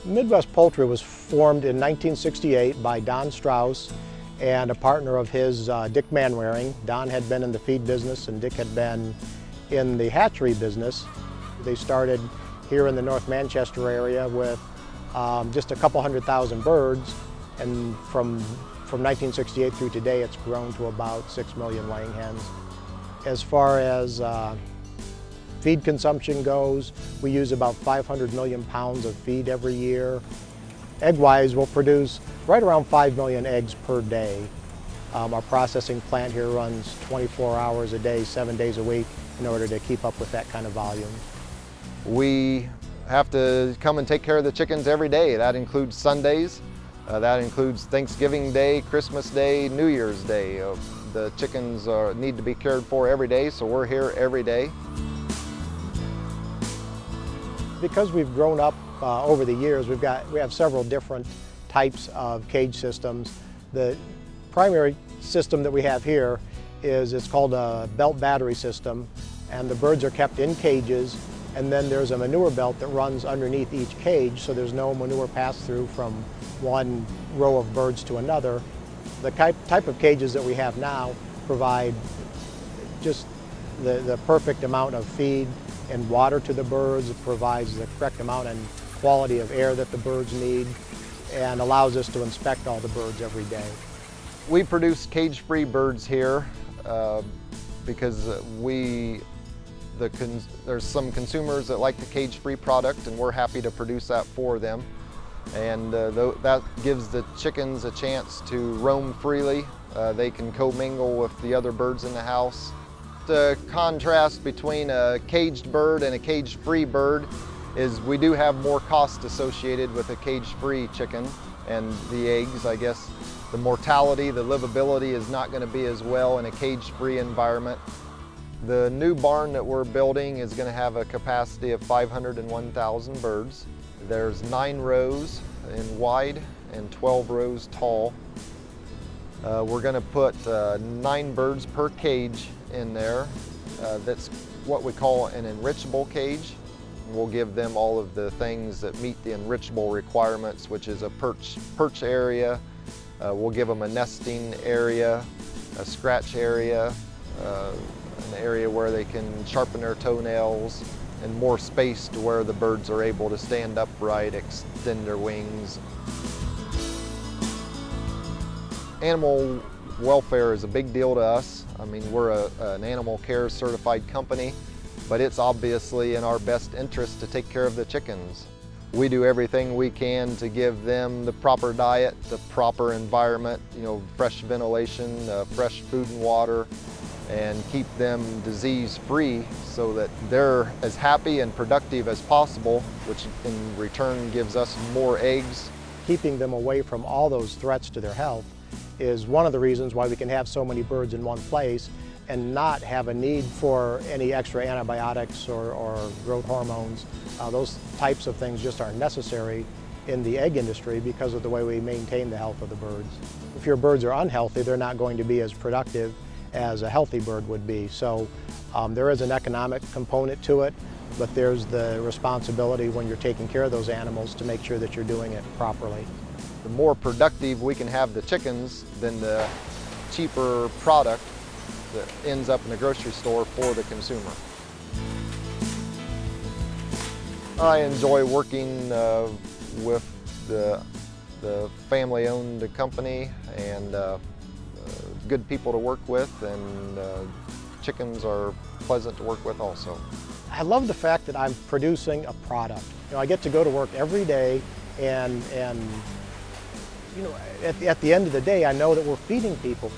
Midwest Poultry was formed in 1968 by Don Strauss and a partner of his, Dick Manwaring. Don had been in the feed business and Dick had been in the hatchery business. They started here in the North Manchester area with just a couple 100,000 birds, and from 1968 through today it's grown to about 6 million laying hens. As far as feed consumption goes, we use about 500 million pounds of feed every year. Egg-wise, we'll produce right around 5 million eggs per day. Our processing plant here runs 24 hours a day, 7 days a week in order to keep up with that kind of volume. We have to come and take care of the chickens every day. That includes Sundays, that includes Thanksgiving Day, Christmas Day, New Year's Day. The chickens need to be cared for every day, so we're here every day. Because we've grown up over the years, we have several different types of cage systems. The primary system that we have here it's called a belt battery system, and the birds are kept in cages, and then there's a manure belt that runs underneath each cage, so there's no manure pass-through from one row of birds to another. The type of cages that we have now provide just the perfect amount of feed and water to the birds. It provides the correct amount and quality of air that the birds need, and allows us to inspect all the birds every day. We produce cage-free birds here because there's some consumers that like the cage-free product, and we're happy to produce that for them. And that gives the chickens a chance to roam freely. They can commingle with the other birds in the house. The contrast between a caged bird and a cage-free bird is we do have more cost associated with a cage-free chicken, and the eggs, I guess, the mortality, the livability is not going to be as well in a cage-free environment. The new barn that we're building is going to have a capacity of 501,000 birds. There's 9 rows in wide and 12 rows tall. We're going to put 9 birds per cage in there. That's what we call an enrichable cage. We'll give them all of the things that meet the enrichable requirements, which is a perch area. We'll give them a nesting area, a scratch area, an area where they can sharpen their toenails, and more space to where the birds are able to stand upright, extend their wings. Animal welfare is a big deal to us. I mean, we're an animal care certified company, but it's obviously in our best interest to take care of the chickens. We do everything we can to give them the proper diet, the proper environment, fresh ventilation, fresh food and water, and keep them disease-free so that they're as happy and productive as possible, which in return gives us more eggs. Keeping them away from all those threats to their health is one of the reasons why we can have so many birds in one place and not have a need for any extra antibiotics or growth hormones. Those types of things just aren't necessary in the egg industry because of the way we maintain the health of the birds. If your birds are unhealthy, they're not going to be as productive as a healthy bird would be. So there is an economic component to it, but there's the responsibility when you're taking care of those animals to make sure that you're doing it properly. The more productive we can have the chickens, then the cheaper product that ends up in the grocery store for the consumer. I enjoy working with the family-owned company and good people to work with, and chickens are pleasant to work with also. I love the fact that I'm producing a product. I get to go to work every day, and at the end of the day, I know that we're feeding people.